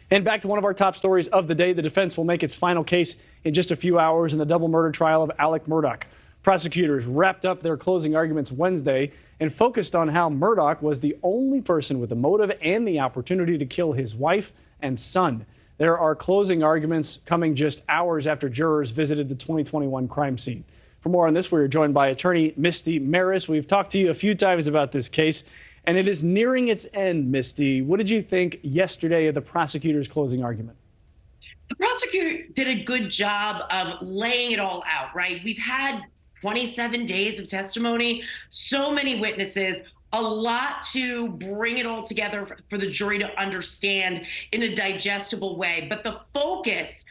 And back to one of our top stories of the day. The defense will make its final case in just a few hours in the double murder trial of Alex Murdaugh. Prosecutors wrapped up their closing arguments Wednesday and focused on how Murdaugh was the only person with the motive and the opportunity to kill his wife and son. There are closing arguments coming just hours after jurors visited the 2021 crime scene. For more on this, we are joined by attorney Misty Marris. We've talked to you a few times about this case, and it is nearing its end, Misty. What did you think yesterday of the prosecutor's closing argument? The prosecutor did a good job of laying it all out, right? We've had 27 days of testimony, so many witnesses, a lot to bring it all together for the jury to understand in a digestible way. But the focus,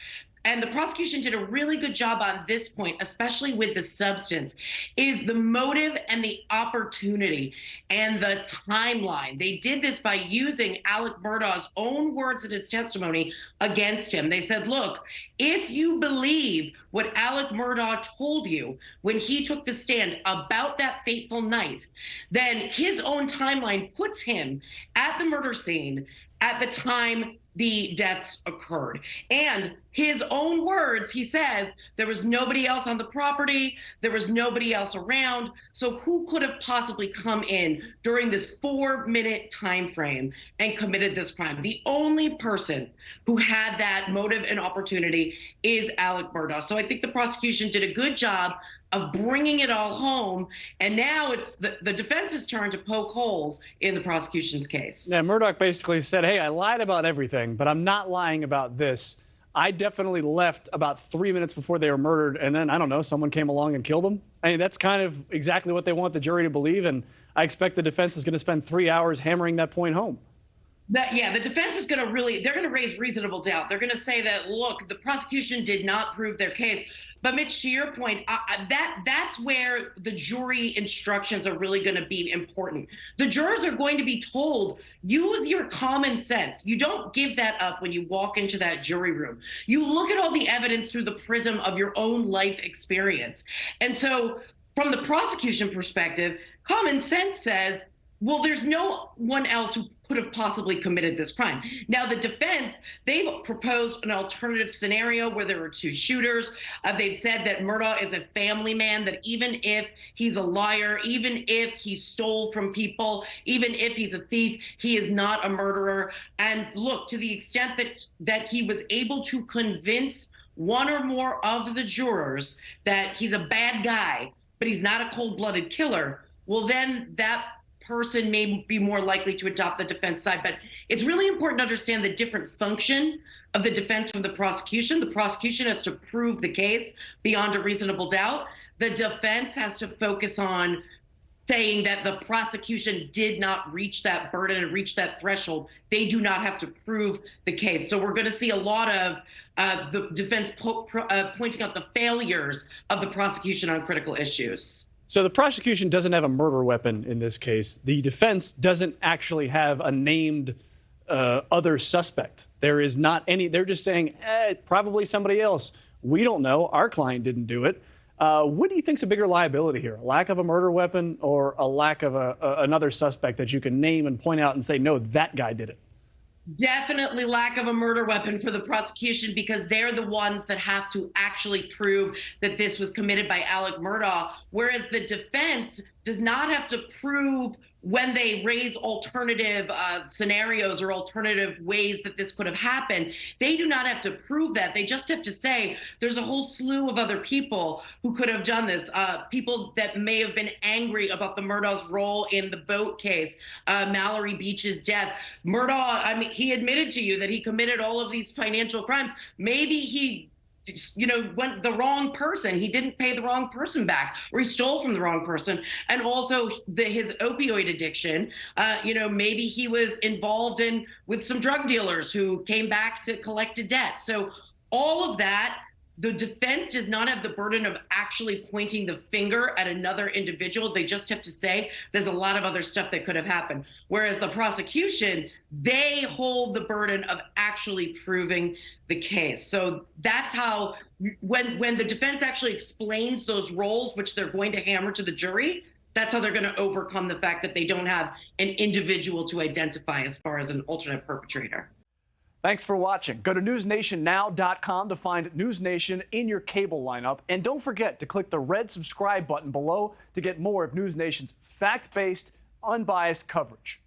and the prosecution did a really good job on this point, especially with the substance, is the motive and the opportunity and the timeline. They did this by using Alex Murdaugh's own words in his testimony against him. They said, look, if you believe what Alex Murdaugh told you when he took the stand about that fateful night, then his own timeline puts him at the murder scene at the time the deaths occurred. And his own words, he says, there was nobody else on the property, there was nobody else around, so who could have possibly come in during this 4-minute time frame and committed this crime? The only person who had that motive and opportunity is Alex Murdaugh. So I think the prosecution did a good job of bringing it all home, and now it's the defense's turn to poke holes in the prosecution's case. Yeah, Murdaugh basically said, hey, I lied about everything, but I'm not lying about this. I definitely left about 3 minutes before they were murdered, and then, I don't know, someone came along and killed them. I mean, that's kind of exactly what they want the jury to believe, and I expect the defense is going to spend 3 hours hammering that point home. The defense is going to they're going to raise reasonable doubt. They're going to say that, look, the prosecution did not prove their case. But Mitch, to your point, that's where the jury instructions are really going to be important. The jurors are going to be told, use your common sense. You don't give that up when you walk into that jury room. You look at all the evidence through the prism of your own life experience. And so from the prosecution perspective, common sense says, well, there's no one else who could have possibly committed this crime. Now, the defense, they've proposed an alternative scenario where there were two shooters. They've said that Murdaugh is a family man, that even if he's a liar, even if he stole from people, even if he's a thief, he is not a murderer. And look, to the extent that he was able to convince one or more of the jurors that he's a bad guy, but he's not a cold-blooded killer, well, then that person may be more likely to adopt the defense side. But it's really important to understand the different function of the defense from the prosecution. The prosecution has to prove the case beyond a reasonable doubt. The defense has to focus on saying that the prosecution did not reach that burden and reach that threshold. They do not have to prove the case. So we're going to see a lot of the defense pointing out the failures of the prosecution on critical issues. So the prosecution doesn't have a murder weapon in this case. The defense doesn't actually have a named other suspect. There is not any. They're just saying, probably somebody else. We don't know. Our client didn't do it. What do you think is a bigger liability here? A lack of a murder weapon or a lack of another suspect that you can name and point out and say, no, that guy did it? Definitely lack of a murder weapon for the prosecution, because they're the ones that have to actually prove that this was committed by Alex Murdaugh, whereas the defense does not have to prove when they raise alternative scenarios or alternative ways that this could have happened. They do not have to prove that. They just have to say there's a whole slew of other people who could have done this, people that may have been angry about the Murdaugh's role in the boat case, Mallory Beach's death. Murdaugh, I mean, he admitted to you that he committed all of these financial crimes. Maybe he went the wrong person. He didn't pay the wrong person back, or he stole from the wrong person. And also his opioid addiction, maybe he was involved with some drug dealers who came back to collect a debt. So all of that, the defense does not have the burden of actually pointing the finger at another individual. They just have to say there's a lot of other stuff that could have happened. Whereas the prosecution, they hold the burden of actually proving the case. So that's how, when the defense actually explains those roles, which they're going to hammer to the jury, that's how they're going to overcome the fact that they don't have an individual to identify as far as an alternate perpetrator. Thanks for watching. Go to newsnationnow.com to find NewsNation in your cable lineup. And don't forget to click the red subscribe button below to get more of NewsNation's fact-based, unbiased coverage.